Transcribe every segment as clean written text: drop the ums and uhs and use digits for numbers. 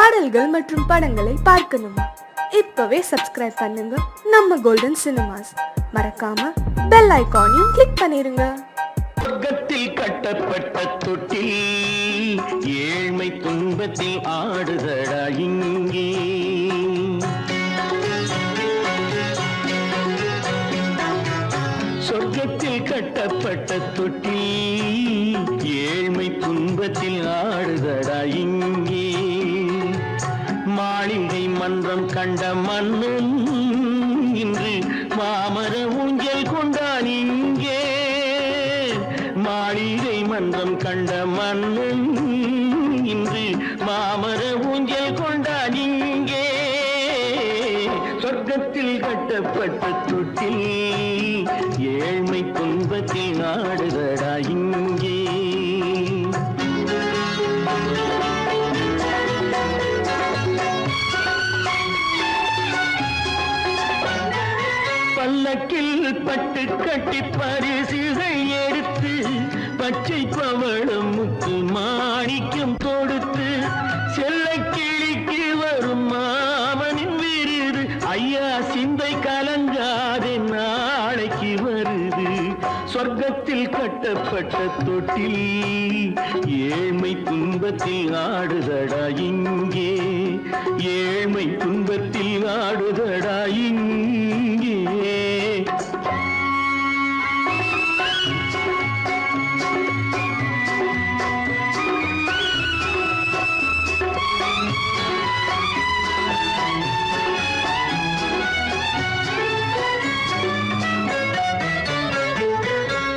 பாடல்கள் மற்றும் படங்களை பார்க்கணுமா? இப்பவே சப்ஸ்கிரைப் பண்ணுங்க நம்ம கோல்டன் சினிமாஸ். மறக்காம பெல் ஐகானையும் கிளிக் பண்ணிருங்க. சொர்க்கத்தில் கட்டப்பட்ட தொட்டில் ஏழ்மை துன்பத்தில் ஆடுதடா இங்கே. சொர்க்கத்தில் கட்டப்பட்ட தொட்டில் ஏழ்மை துன்பத்தில் ஆடுதடா இங்கே. மாளிகை மன்றம் கண்ட மன்னன் இன்று மாமர ஊஞ்சல் கொண்டான் இங்கே. மாளிகை மன்றம் கண்ட மன்னன் இன்று மாமர ஊஞ்சல் கொண்டான் இங்கே. சொர்க்கத்தில் கட்டப்பட்ட தொட்டில் ஏழ்மை துன்பத்தில் நாடுதடா இங்கே. பல்லக்கில் பட்டு கட்டி பரிசுகள் எடுத்து பச்சை பவளம் முத்து மாணிக்கம் கொடுத்து செல்ல கிளிக்கு வரும் மாமனின் விருது. ஐயா சிந்தை கலங்காதே நாளைக்கு வருது. சொர்க்கத்தில் கட்டப்பட்ட தொட்டில் ஏழ்மை துன்பத்தில் ஆடுதடா இங்கே. ஏழ்மை துன்பத்தில் ஆடுதடா இங்கே.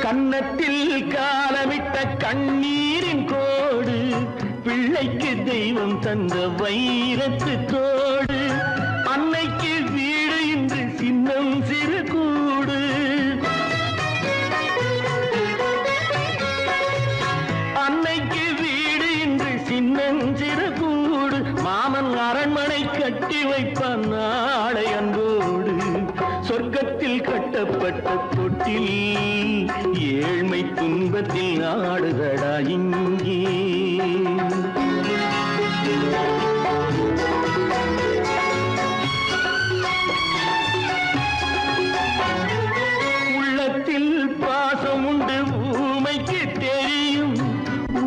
கன்னத்தில் காலமிட்ட கண்ணீரின் கோடு பிள்ளைக்கு தெய்வம் தந்த வைரத்து தோடு. அன்னைக்கு வீடு இன்று சின்னம் சிறு கூடு. அன்னைக்கு வீடு இன்று சின்னம் சிறு கூடு. மாமன் அரண்மனை கட்டி வைப்பான் நாளை அன்போடு. சொர்க்கத்தில் கட்டப்பட்ட தொட்டில் ஏழ்மை துன்பத்தில் ஆடுதடா இங்கே. உள்ளத்தில் பாசம் உண்டு ஊமைக்கு தெரியும்.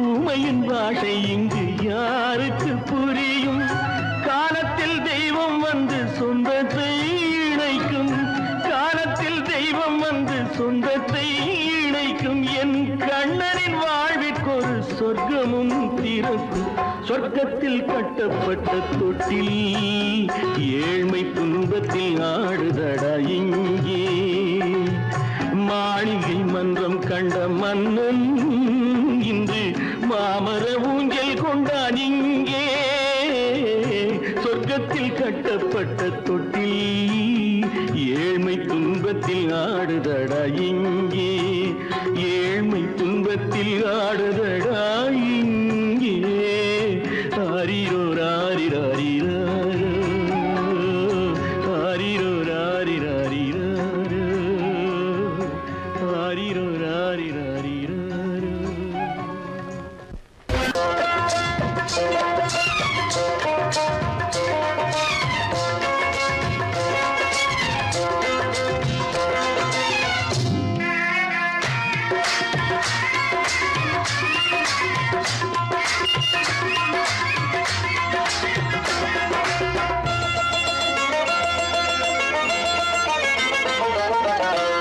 ஊமையின் பாஷை இங்கு யாருக்கு புரியும்? காலத்தில் தெய்வம் வந்து சொந்தத்தை இணைக்கும். காலத்தில் தெய்வம் வந்து சொந்தத்தை இணைக்கும். என் கண்ணனின் வாழ்விற்கொரு சொர்க்கமும் திறக்கும். சொர்க்கத்தில் கட்டப்பட்ட தொட்டில் ஏழ்மை துன்பத்தில் ஆடுதடா இங்கே. மாளிகை மன்றம் கண்ட மன்னன் இன்று மாமர ஊஞ்சல் கொண்டான் இங்கே. சொர்க்கத்தில் கட்டப்பட்ட தொட்டில் ஏழ்மை துன்பத்தில் ஆடுதடா இங்கே. ஏழ்மை துன்பத்தில் ஆடுதடா இங்கே. ஆரிரோ ராரிராரிரோ ஆரிரோ ராரிராரிரோ ஆரிரோ ராரிராரிரோ.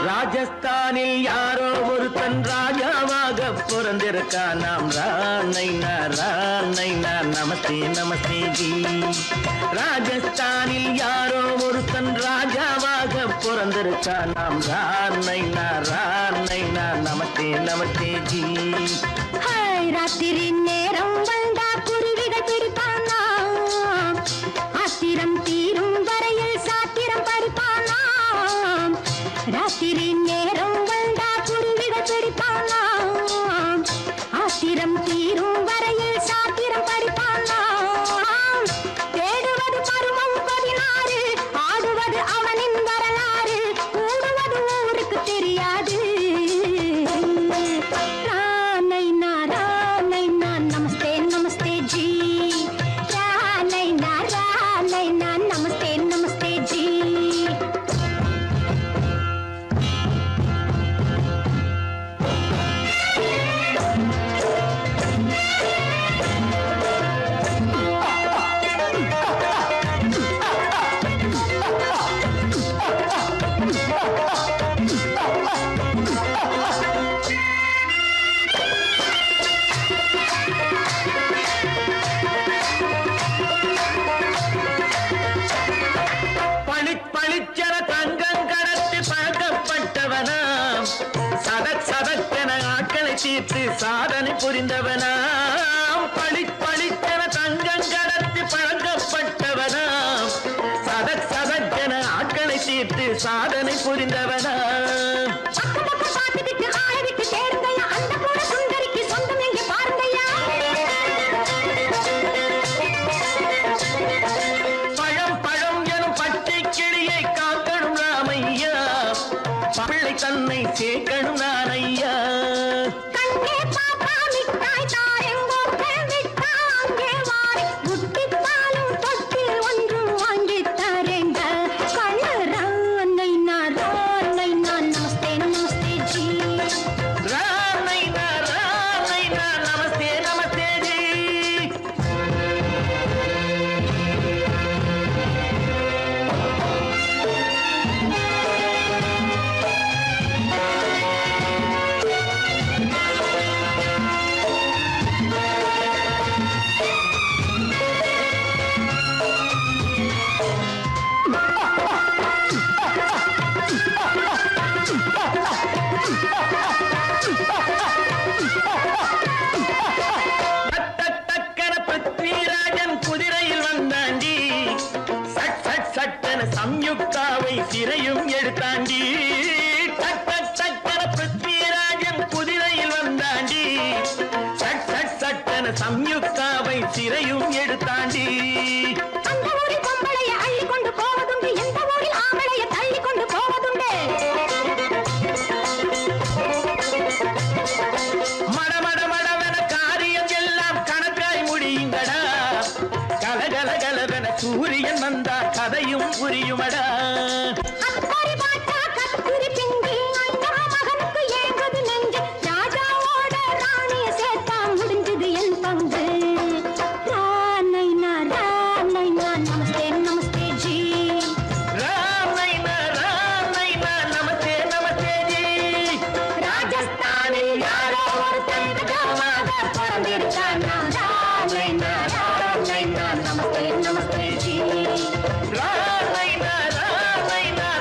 ராஜஸ்தானில் யாரோ ஒருத்தன் ராஜாவாக பிறந்திருக்கான். நாம் ராணைனா ராணைனா நமஸ்தே நமஸ்தே ஜி. ராஜஸ்தானில் யாரோ ஒருத்தன் ராஜாவாக பிறந்திருக்கான். நாம் ராணைனா ராணைனா நமஸ்தே நமஸ்தே ஜி. ராத்திரி நேரம் வந்தா குருவிகள் பிடிப்பானா. ஆத்திரம் தீரும் வரையில் சாத்திரம் படிப்பானா. ராத்திரி நேரம் வந்தா குருவிகள் பிடிப்பானா. ஆத்திரம் தீரும் வரையில் சாத்திரம் படிப்பானா. தேடுவது பருவம் 16, ஆடுவது அவனின் வரலாறு. கூடுவது ஊருக்கு தெரியாது. ராணைனா ராணைனா நமஸ்தே நமஸ்தே. சம்யுக்தாவை சிறையும் எடுத்தாண்டி. டக் டக் டக்கன பிருத்விராஜன் குதிரையில் வந்தாண்டி. சட் சட் சட்டன சம்யுக்தாவை சிறையும் எடுத்தாண்டி. அந்த ஊரில் பொம்பளைய அள்ளி கொண்டு போவதுண்டு, எந்த ஊரில் ஆம்பளைய தள்ளி கொண்டு போவதுண்டு. மட மட மடவென காரியம் எல்லாம் கணக்காய் முடியுங்கடா. கலகல கலவென சூரியன் வந்தா கதையும் புரியுமடா. அக்கறை பாட்டா கத்திரி பிஞ்சு, அண்ணா மகனுக்கு ஏங்குது நெஞ்சு. ராஜாவோட ராணிய சேர்த்தா முடிஞ்சது என் பங்கு. ராமைனா ராமைனா நமஸ்தே நமஸ்தே ஜி. ராம் நைனா நமஸ்தே நமஸ்தே ஜி. ராஜஸ்தானில் யாரோ ஒருத்தன் ராஜாவாக பிறந்திருக்கானா. ராமைனா நமஸ்தே நமஸ்தே ஜி. ராம் நைனா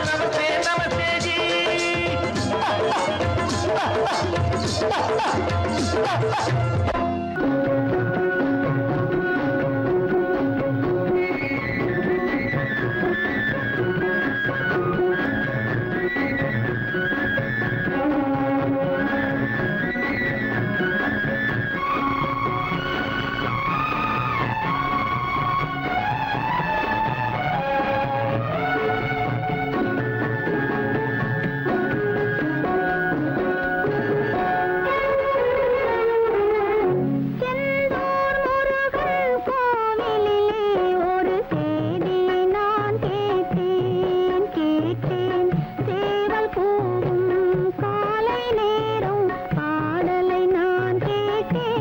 நமஸ்தே நமஸ்தே ஜி. செந்தூர் முருகன் கோவிலிலே ஒரு செய்தியை நான் கேட்டேன். சேவல் கூவும் காலை நேரம் பாடலை நான் கேட்டேன்.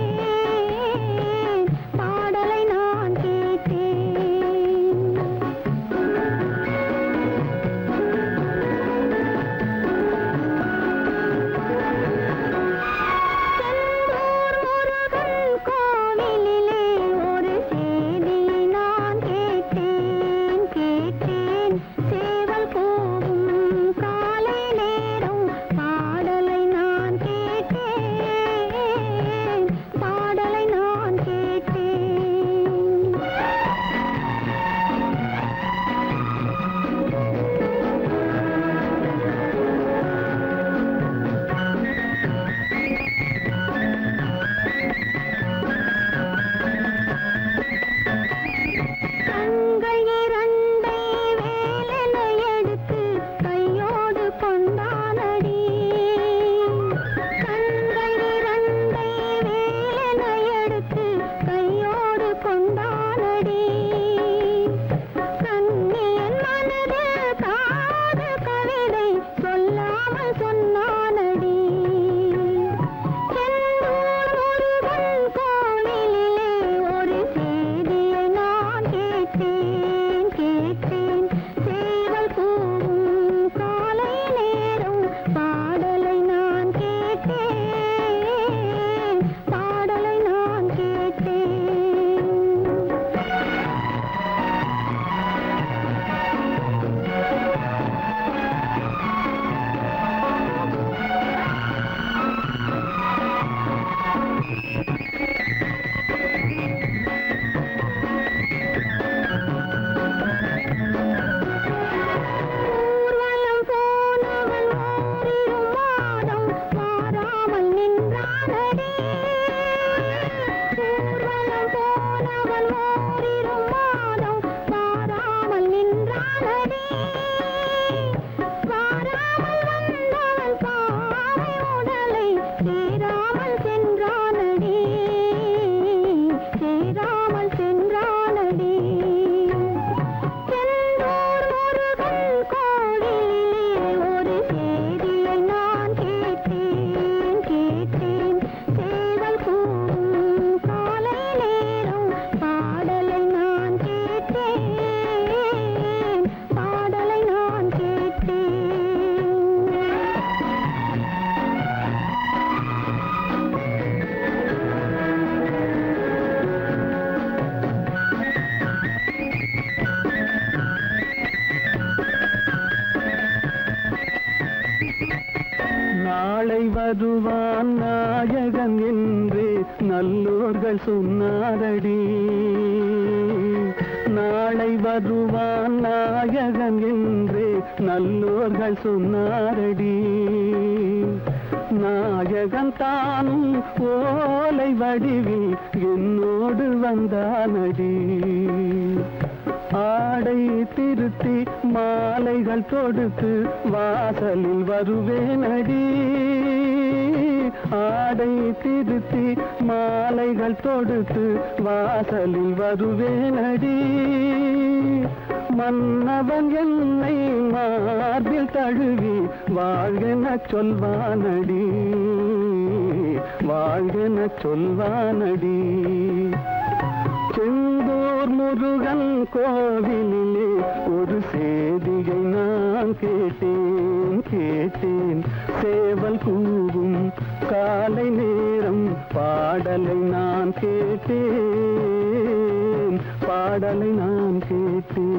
செந்தூர் முருகன் கோவிலிலே ஒரு செய்தியை நான் கேட்டேன். சேவல் கூவும் காலை நேரம் பாடலை நான் கேட்டேன். கண்கள் இரண்டை வேலென எடுத்து கையோடு கொண்டானடி. கண்கள் இரண்டை வேலென எடுத்து கையோடு கொண்டானடி. கண்ணியன் மனது காது கவிதை சொல்லாமல் சொன்னானடி. செந்தூர் முருகன் கோவிலிலே ஒரு செய்தியை நான் கேட்டேன். சேவல் கூவும் காலை நேரம் பாடலை நான் கேட்டேன். ஊர்வலம் போனவன் ஓரிரு மாதம் மாறாமல் நின்றானடி. ஊர்வலம் போனவன் ஓரிரு மாதம் மாறாமல் நின்றானடி. வாராமல் வந்தவன் பாவை உடலை சேராமல் சென்றானடி. செந்தூர் முருகன் கோவிலிலே ஒரு செய்தியை நான் கேட்டேன். சேவல் கூவும் காலை நேரம் பாடலை நான் கேட்டேன். நாளை வருவான் நாயகன் என்று நல்லோர்கள் சொன்னாரடி. நாளை ஓலை வருவான் நாயகன் என்று நல்லோர்கள் சொன்னாரடி. நாயகன் தானும் ஓலை வடிவில் என்னோடு வந்தானடி. ஆடை திருத்தி மாலைகள் தொடுத்து வாசலில் வருவேனடி. ஆடை திருத்தி மாலைகள் தொடுத்து வாசலில் வருவேனடி. மன்னவன் என்னை மார்பில் தழுவி வாழ்கென சொல்வானடி. வாழ்கென சொல்வானடி. செந்தூர் முருகன் கோவிலிலே ஒரு சேதியை நான் கேட்டேன். சேவல் கூவும் காலை நேரம் பாடலை நான் கேட்டேன். பாடலை நான் கேட்டேன்.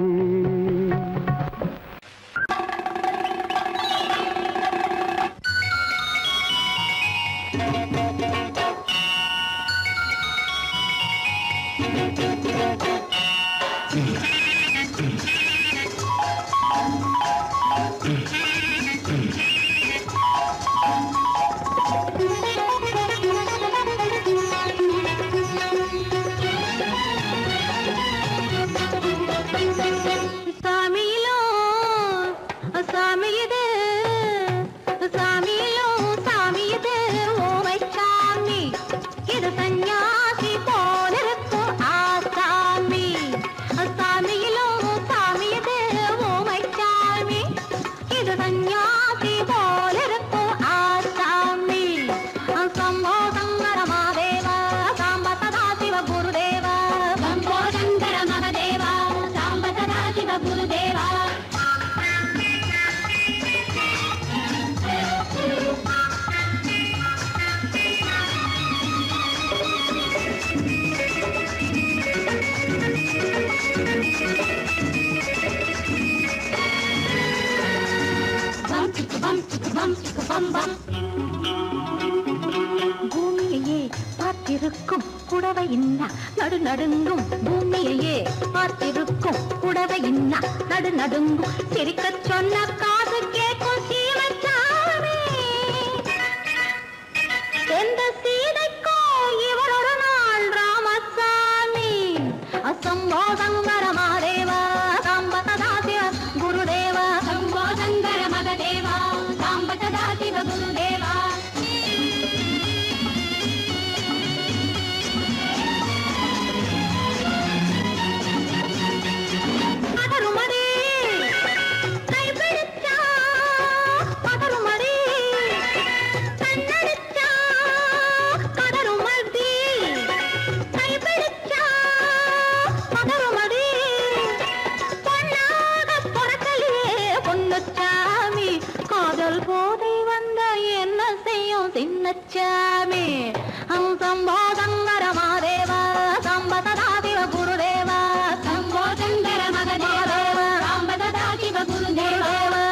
பூமியையே பார்த்திருக்கும் புடவை இன்னா நடு நடுங்கும். பூமியையே பார்த்திருக்கும் புடவை இன்னா நடு நடுங்கும். சிரிக்க சொன்ன காது கேட்கும் சீமச்சாமி. எந்த சீதைக்கோ இவர் ஒரு நாள் ராமசாமி. அசம்போ சங்கர மகதேவா சாம்ப சதா சிவ குருதேவா. சம்போ சங்கர மகதேவா சாம்ப சதா சிவ குருதேவா. போதை வந்த என்ன செய்யும் சின்னச்சாமி. சம்போ சங்கர மகதேவா சாம்ப சதா சிவ குருதேவா. சம்போ சங்கர மகதேவா சாம்ப சதா சிவ குருதேவா.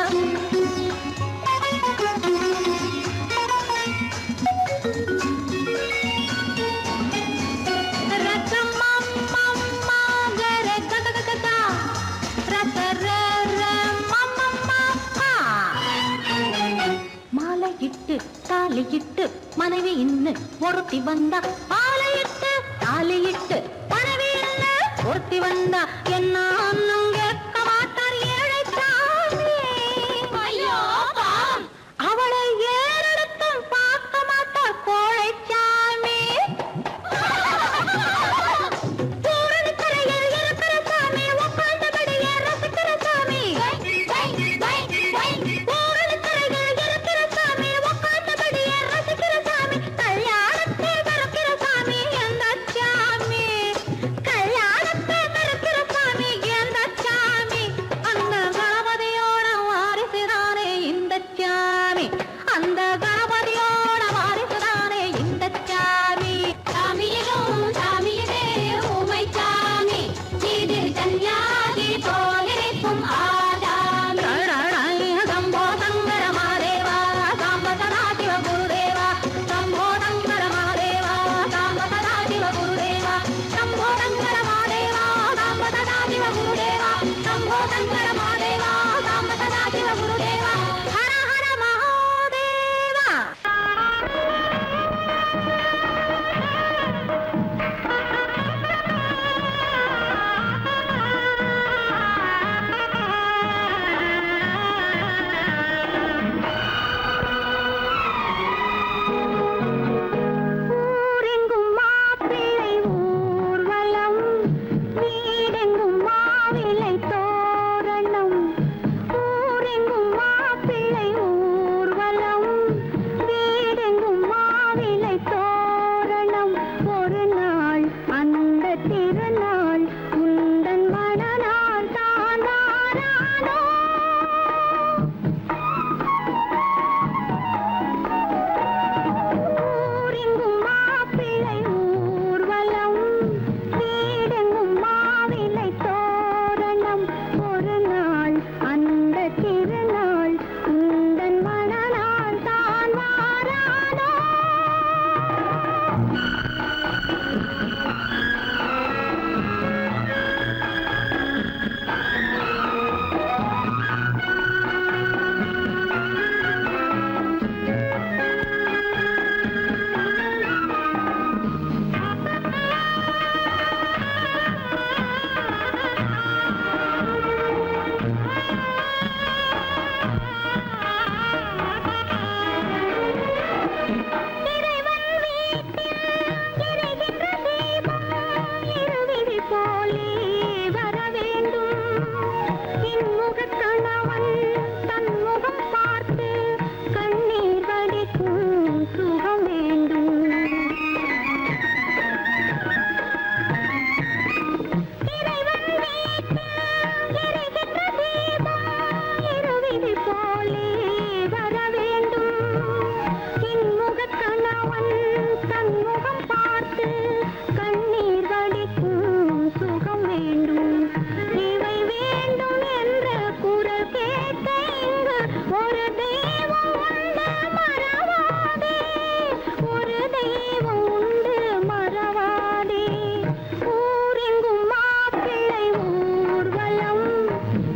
தாலியிட்டு மனைவி இன்னு ஒருத்தி வந்தா. ஆலையிட்டு தாலியிட்டு மனைவி இன்னு ஒருத்தி வந்தா. என்ன அண்ணன் கேட்க மாட்டார் ஏழைச்சாமி. அவளை ஏறெடுத்தும் பார்க்க மாட்டார் கோழைச்சாமி. கரையில் இருக்கிற சாமி உட்கார்ந்தபடியே ரசிக்கிற சாமி. அந்த கணபதியோட வாரிசுதானே இந்த சாமி. சாமியிலும் சாமியதே ஊமை சாமி. இதில் கன்யாதி போலிருக்கும் ஆதாமி. சம்போ சங்கர மகதேவா சாம்ப சதா சிவ குருதேவா. சம்போ சங்கர மகதேவா சாம்ப சதா சிவ குருதேவா. சம்போ சங்கர மகதேவா சாம்ப சதா சிவ குருதேவா. शंभो शंकर महादेवा सांब सदा शिव गुरुदेवा हर हर महादेवा ஊரெங்கும் மாப்பிள்ளை ஊர்வலம் வீடெங்கும் மாவிலை தோரணம் ஊரெங்கும் மாப்பிள்ளை ஊர்வலம் வீடெங்கும் மாவிலை தோரணம் ஒரு நாள் அந்த திருநாள் உந்தன் மனநாள் தான் வாரானோ ஊரெங்கும் மாப்பிள்ளை ஊர்வலம் வீடெங்கும் மாவிலை தோரணம் ஒரு நாள் அந்த திருநாள் உந்தன் மனநாள் தான் வாரானோ இறைவன் வீட்டில் எரிகின்ற தீபம் இருவிழி போலே வர வேண்டும் இன்முகக் கணவன் தன் முகம் பார்த்து கண்ணீர் வடிக்கும் சுகம் வேண்டும் இறைவன் வீட்டில் எரிகின்ற தீபம் இருவிழி போலே வர வேண்டும் இன்முகக் கணவன் தன் முகம் பார்த்து கண்ணீர் வடிக்கும் சுகம் வேண்டும் இவை வேண்டும் என்ற குரல் கேட்க இங்கு ஒரு தெய்வம் உண்டு மறவாதே ஒரு தெய்வம் உண்டு மறவாதே ஊரெங்கும் மாப்பிள்ளை ஊர்வலம்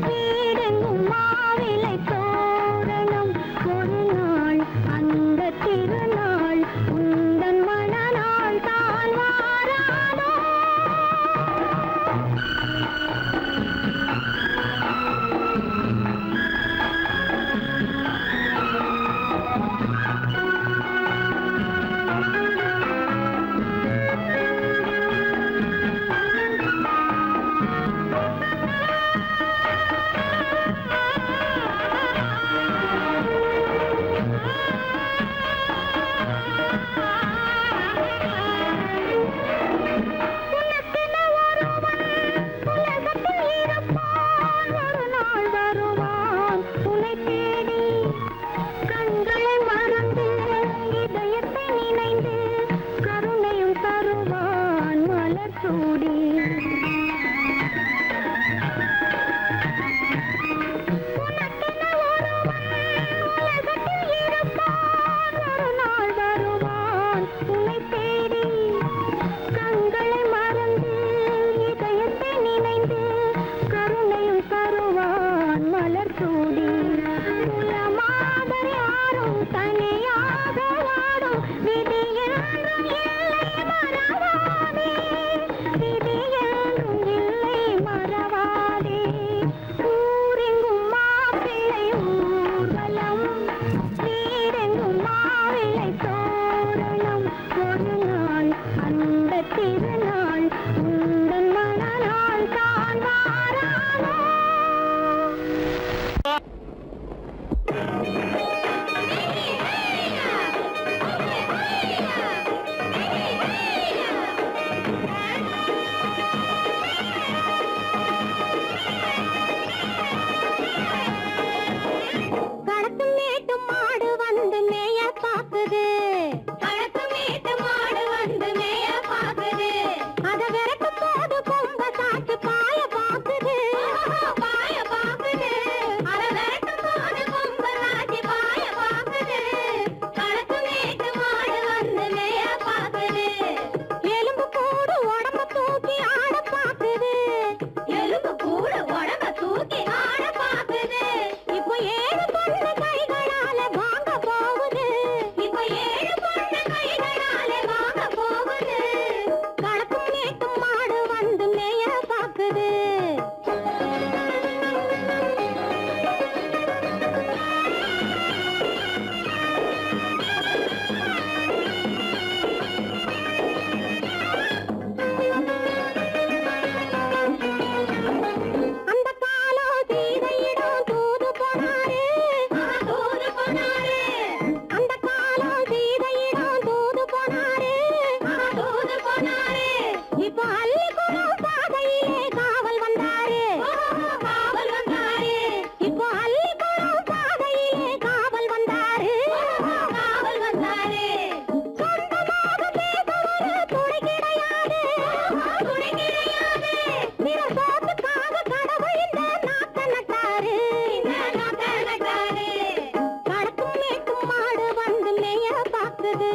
வீடெங்கும் மாவிலை தோரணம் ஒரு நாள் அந்த திருநாள் உந்தன் மனநாள் தான் வாரானோ அந்த காலம் சீதையிடம் தூது போனாரு தூது போனாரு அந்த காலம் சீதையிடம் தூது போனாரு தூது போனாரு இப்போ அள்ளிக்குளம் பாதையிலே காவல் வந்தாரு காவல் வந்தாரு இப்போ அள்ளிக்குளம் பாதையிலே காவல் வந்தாரு காவல் வந்தாரு சொந்தமாக பேசவரு துணை கிடையாது துணை கிடையாது நிற சோத்துக்காக கடவுள் இந்த நாட்டை நட்டாரு இந்த நாட்டை நட்டாரு கடக்கும் மேட்டும் மாடு வந்து மேய பாக்குது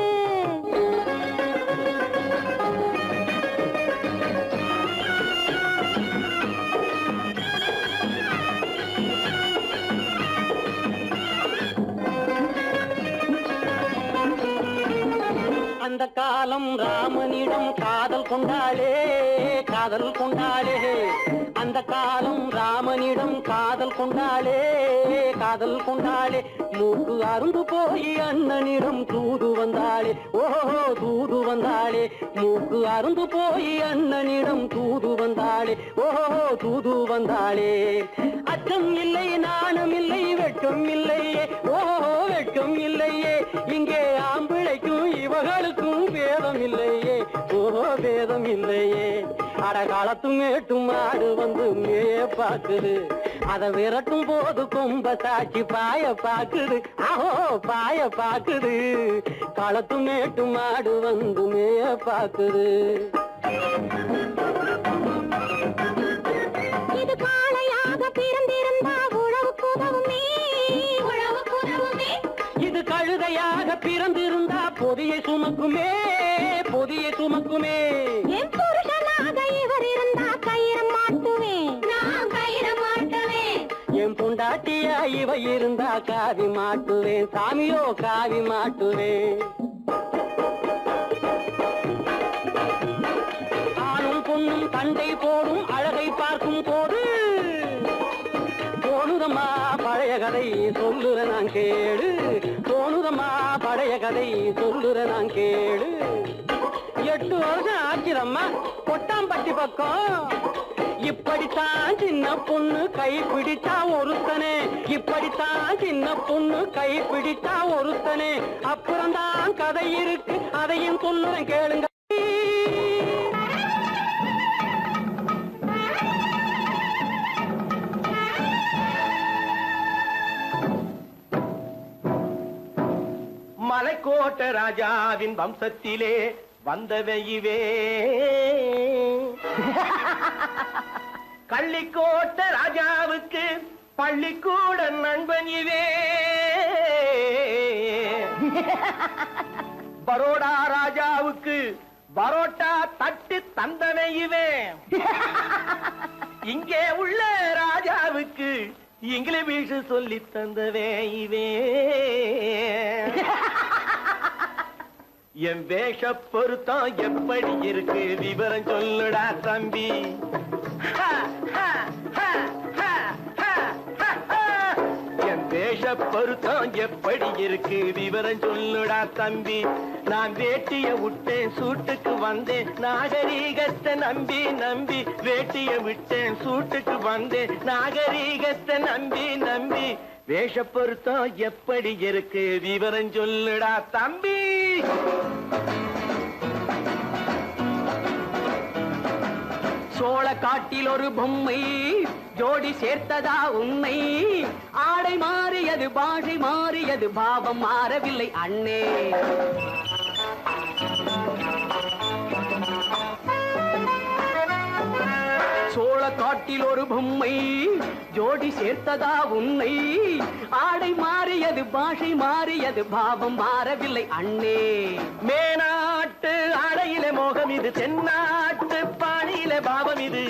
அந்த காலம் ராமனிடம் காதல் கொண்டாளே காதல் கொண்டாளே அந்த காலம் ராமனிடம் காதல் கொண்டாளே காதல் கொண்டாளே மூக்கு அருந்து போய் அண்ணனிடம் தூது வந்தாளே ஓஹோ தூது வந்தாளே மூக்கு அருந்து போய் அண்ணனிடம் தூது வந்தாளே ஓஹோ தூது வந்தாளே அச்சம் இல்லை நாணம் இல்லை வெட்கம் இல்லையே ஓஹோ வெட்கம் இல்லையே இங்கே ஆம்பிளைக்கும் இவர்களுக்கும் வேதம் இல்லையே ஓஹோ வேதம் இல்லையே அடகாலத்து மேட்டும் மாடு வந்து மேய பாக்குது அதை விரட்டும் போது கொம்ப சாட்சி பாய பாக்குது ஆஹோ பாய பாக்குது களத்து மேட்டும் மாடு வந்து மேய பாக்குது இது காளையாக பிறந்திருந்தா உழவுக்கு உதவுமே உழவுக்கு உதவுமே இது கழுதையாக பிறந்திருந்தா பொதியை சுமக்குமே பொதியை சுமக்குமே என் புருஷனாக இவர் இருந்தா கயிறம் மாட்டுவேன் நான் கயிறம் மாட்டுவேன் என் பொண்டாட்டியா இவ இருந்தா காவி மாட்டுவேன் சாமியோ காவி மாட்டுவேன் ஆணும் பொண்ணும் சண்டை போடும் அழகை பார்க்கும் போது தோணுதம்மா பழைய கதை சொல்லுற நான் கேளு தோணுதம்மா பழைய கதை சொல்லுற நான் கேளு 8 வருஷம் ஆச்சுரம்மா கொட்டாம்பட்டி பக்கம் இப்படித்தான் சின்ன பொண்ணு கை பிடித்தா ஒருத்தனே இப்படித்தான் சின்ன பொண்ணு கை பிடித்தா ஒருத்தனே அப்புறம்தான் கதை இருக்கு அதையும் சொல்லுறேன் கேளுங்க மலைக்கோட்ட ராஜாவின் வம்சத்திலே வந்தவையுவே கள்ளிக்கோட்ட ராஜாவுக்கு பள்ளிக்கூட நண்பன் இவே பரோடா ராஜாவுக்கு பரோட்டா தட்டு தந்தனை இவே இங்கே உள்ள ராஜாவுக்கு இங்கிலீஷ் சொல்லி தந்தவே இவே என் வேஷ பொருத்தம் எப்படி இருக்கு விவரம் சொல்லுடா தம்பி என் வேஷ பொருத்தம் எப்படி இருக்கு விவரம் சொல்லுடா தம்பி நான் வேட்டிய விட்டேன் சூட்டுக்கு வந்தேன் நாகரீகத்தை நம்பி நம்பி வேட்டிய விட்டேன் சூட்டுக்கு வந்தேன் நாகரீகத்தை நம்பி நம்பி வேஷ பொருத்தம் எப்படி இருக்கு விவரம் சொல்லுடா தம்பி சோழ காட்டில் ஒரு பொம்மை ஜோடி சேர்த்ததா உண்மை ஆடை மாறியது பாஷை மாறியது பாவம் மாறவில்லை அண்ணே சோழ காட்டில் ஒரு பொம்மை ஜோடி சேர்த்ததா உண்மை ஆடை மாறியது பாஷை மாறியது பாவம் மாறவில்லை அண்ணே மேனாட்டு ஆடையில மோகம் இது தென்னாட்டு பாணியில பாவம் இது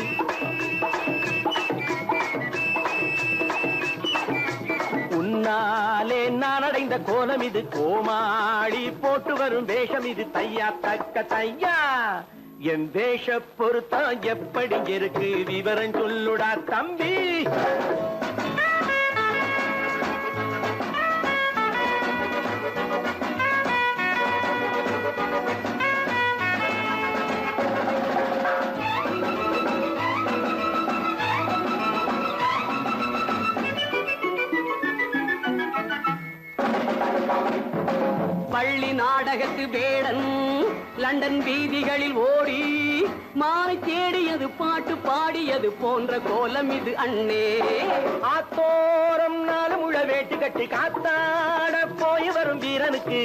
உன்னாலே நான் அடைந்த கோலம் இது கோமாளி போட்டு வரும் வேஷம் இது தையா தக்க தையா என் தேச பொருத்தம் எப்படி இருக்கு விவரம் சொல்லுடா தம்பி. பள்ளி நாடகத்து வேடன் லண்டன் வீதிகளில் ஓடி மாலை தேடியது பாட்டு பாடியது போன்ற கோலம் இது அண்ணே. ஆத்தோரம் நாலு முழ வேட்டு கட்டி காத்தாட போய் வரும் வீரனுக்கு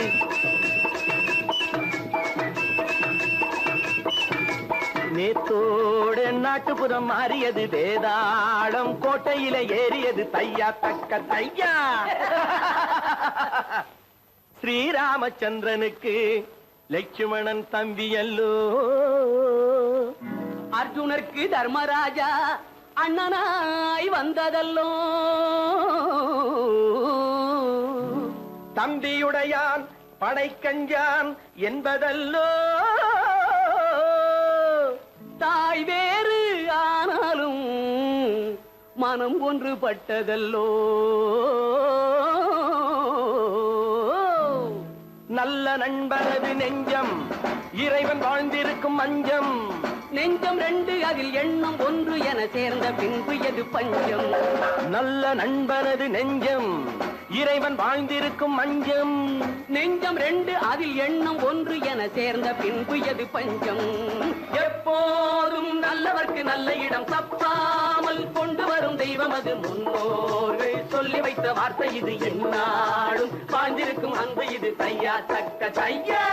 நேத்தோட நாட்டுப்புறம் மாறியது வேதாளம் கோட்டையில ஏறியது தையா தக்க தையா. ஸ்ரீராமச்சந்திரனுக்கு லட்சுமணன் தம்பி அல்லோ. அர்ஜுனருக்கு தர்மராஜா அண்ணனாய் வந்ததல்லோ. தம்பியுடையான் படைக்கஞ்சான் என்பதல்லோ. தாய் வேறு ஆனாலும் மனம் ஒன்றுபட்டதல்லோ. நல்ல நண்பனது நெஞ்சம் இறைவன் வாழ்ந்திருக்கும் மஞ்சம். நெஞ்சம் ரெண்டு அதில் எண்ணம் ஒன்று என சேர்ந்த பின்பு எது பஞ்சம். நல்ல நண்பனது நெஞ்சம் இறைவன் வாழ்ந்திருக்கும் மஞ்சம். நெஞ்சம் ரெண்டு அதில் எண்ணம் ஒன்று என சேர்ந்த பின்பு எது பஞ்சம். எப்போதும் நல்லவர்க்கு நல்ல இடம் தப்பாமல் கொண்டு வரும் தெய்வம் அது முன்னோர்கள் சொல்லி வைத்த வார்த்தை இது. என்னாலும் வாழ்ந்திருக்கும் அன்பு இது தையா தக்க தையா.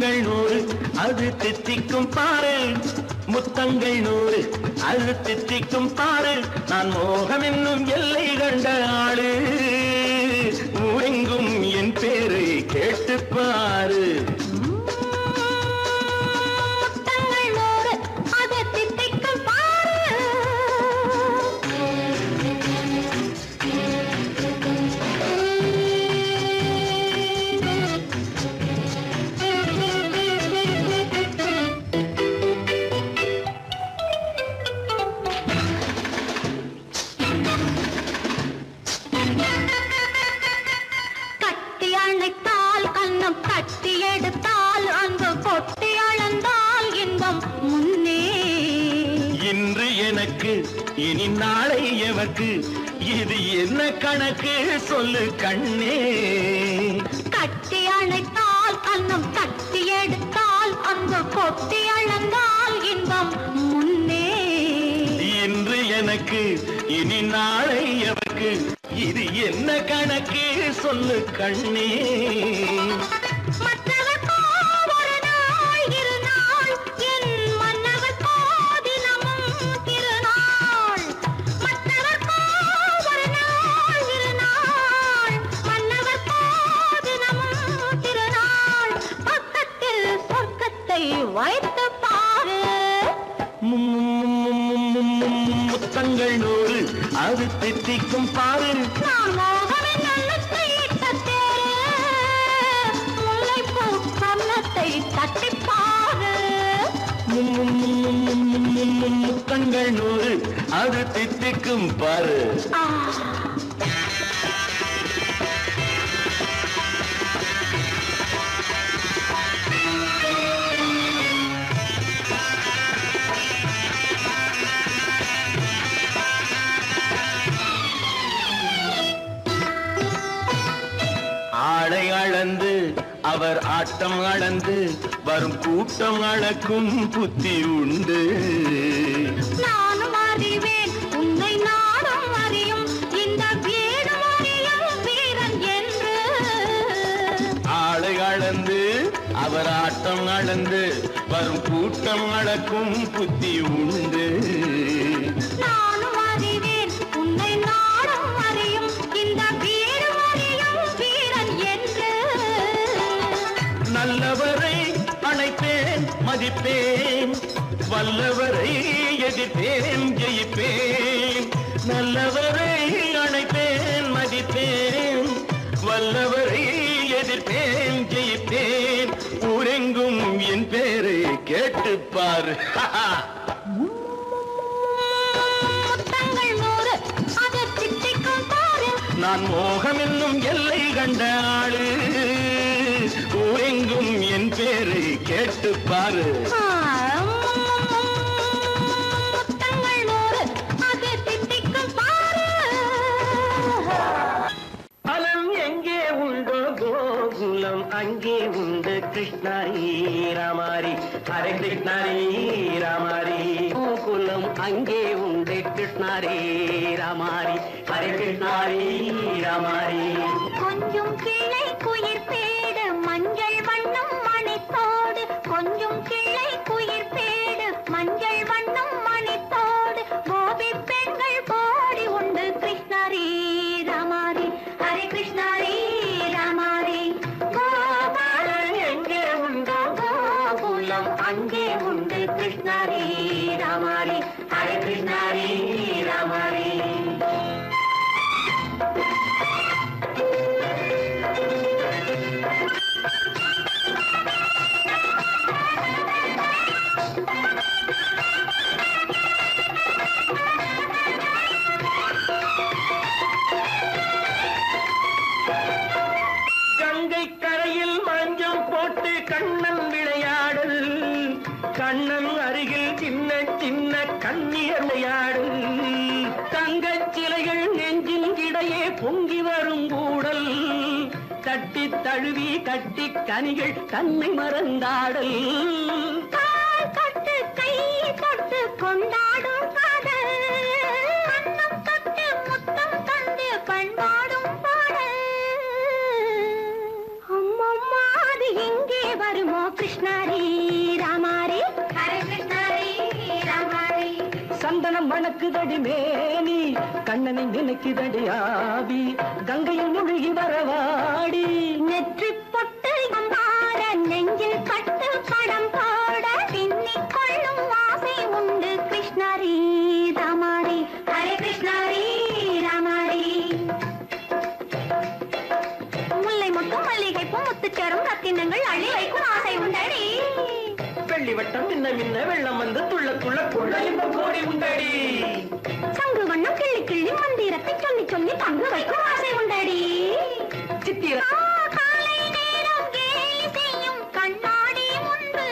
முத்தங்கள் 100 அது தித்திக்கும் பாரு, முத்தங்கள் 100 அது தித்திக்கும் பாரு. நான் மோகம் என்னும் எல்லை கண்ட ஆளு, ஊரெங்கும் என் பேரை கேட்டு பாரு. முத்தங்கள் 100 அது தித்திக்கும் பாரு. கட்டி அணைத்தால் கண்ணம் கட்டி எடுத்தால் அன்பு கொட்டி அளந்தால் இன்பம் முன்னே. இன்று எனக்கு இனி நாளை எவர்க்கு, இது என்ன கணக்கு சொல்லு கண்ணே. கட்டி அணைத்தால் கண்ணம் கட்டி எடுத்தால் அன்பு கொட்டி அளந்தால் இன்பம் முன்னே. இன்று எனக்கு இனி நாளை எவர்க்கு, இது என்ன கணக்கு சொல்லு கண்ணே. மற்றவர்க்கோ ஒரு நாள் இரு நாள், என் மன்னவர்க்கோ தினமும் திருநாள். மற்றவர்க்கோ ஒரு நாள் இரு நாள், மன்னவர்க்கோ தினமும் திருநாள். பக்கத்தில் சொர்க்கத்தை வைத்து பாரு. முத்தங்கள் 100 அது தித்திக்கும் பாரு. நான் மோகமின் நல்லத்தை இட்ட தேரு, முல்லைப்பூ கன்னத்தை தட்டிப் பாரு. முத்தங்கள் 100 அது தித்திக்கும் பாரு. ஆ. ஆடை அளந்து அவர் ஆட்டம் அளந்து வரும் கூட்டம் அளக்கும் புத்தி உண்டு. நானும் அறிவேன் உன்னை நாடும் அறியும் இந்த வீடும் அறியும் வீரன் என்று. ஆடை அளந்து அவர் ஆட்டம் அளந்து வரும் கூட்டம் அளக்கும் புத்தி உண்டு. நானும் அறிவேன் உன்னை நாடும் அறியும் இந்த வீடும் அறியும் வீரன் என்று. நல்லவரை அணைப்பேன் மதிப்பேன், வல்லவரை எதிர்ப்பேன் ஜெயிப்பேன். நல்லவரை அணைப்பேன் மதிப்பேன், வல்லவரை எதிர்ப்பேன் ஜெயிப்பேன். ஊரெங்கும் என் பேரை கேட்டுப்பார். முத்தங்கள் 100 அது தித்திக்கும் பாரு. நான் மோகம் என்னும் எல்லை கண்ட ஆளு, ஊரெங்கும் என் பேரை கேட்டுப்பாரு. முத்தங்கள் 100 அது தித்திக்கும் பாரு. பலம் எங்கே உண்டோ கோகுலம் அங்கே உண்டு கிருஷ்ணாரி ராமாரி. ஹரே கிருஷ்ணாரி ராமாரி. கோகுலம் அங்கே உண்டு கிருஷ்ணாரே ராமாரி. ஹரே கிருஷ்ணாரி ராமாரி. கொஞ்சம் கிளை குயிர் பேடு மஞ்சள் வண்ணம் மணித்தோடு, கொஞ்சம் கிளை குயிர் பேடு மஞ்சள் வண்ணம் மணித்தோடு. கோபி பெண்கள் போடி உண்டு கிருஷ்ணாரி ராமாரி. ஹரே கிருஷ்ணாரி ராமாரி. கோபாலன் எங்கே உண்டோ கோகுலம் அங்கே உண்டு கிருஷ்ணாரி ராமாரி. ஹரே கிருஷ்ணாரி ராமாரி. கங்கை கரையில் மஞ்சம் போட்டு கண்ணன் விளையாடல், கண்ணன் அருகில் சின்ன சின்ன கண்ணியர் விளையாடல். தங்கச் சிலைகள் நெஞ்சின் இடையே பொங்கி வரும் கூடல், தட்டி தழுவி கட்டி கனிகள் தன்னை மறந்தாடல். கால் தொட்டு கை தொட்டு கொண்டாடும் காதல், கண்ணம் தொட்டு முத்தம் தந்து பண்பாடும் பாடல். அம்மம்மா அது எங்கே வருமோ கிருஷ்ண சந்தனம் மணக்குதடி மேனி கண்ணனை நினைக்குதடி ஆவி கங்கையில் முழுகி வரவாடி நெற்றி பொட்டு மாற நெஞ்சில் பட்டு படம் போட பின்னிக் கொள்ளும் ஆசை உண்டு கிருஷ்ணாரி ராமாரி ஹரே கிருஷ்ணாரி ராமாரி முல்லை மொட்டும் மல்லிகை பூ முத்துச்சேரும் ரத்தினங்கள் அள்ளி வைக்கும் ஆசை உண்டடி வெள்ளி வட்டம் மின்ன மின்ன வெள்ளம் வந்து துள்ள துள்ள கொள்ள இன்பம் கோடி உண்டடி சங்கு வண்ணம் கிள்ளி கிள்ளி மந்திரத்தை சொல்லி சொல்லி பங்கு வைக்கும் ஆசை உண்டடி சித்திர காலை நேரம் கேலி செய்யும் கண்ணாடி முன்பு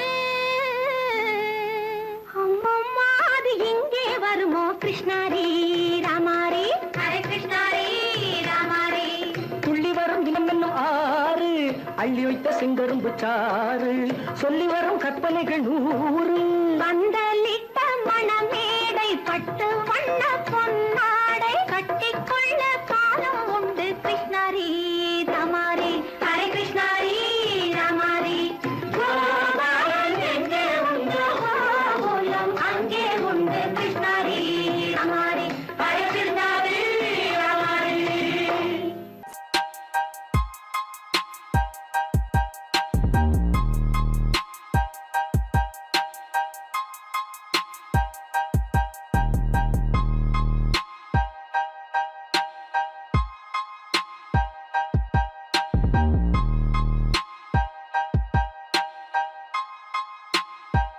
அம்மம்மா அது எங்கே வருமோ கிருஷ்ணாரி ராமாரி ஹரே கிருஷ்ணாரி ராமாரி துள்ளி வரும் தினம் என்னும் ஆறு அள்ளி வைத்த செங்கரும்பு சாறு சொல்லி வரும் கற்பனைகள் 100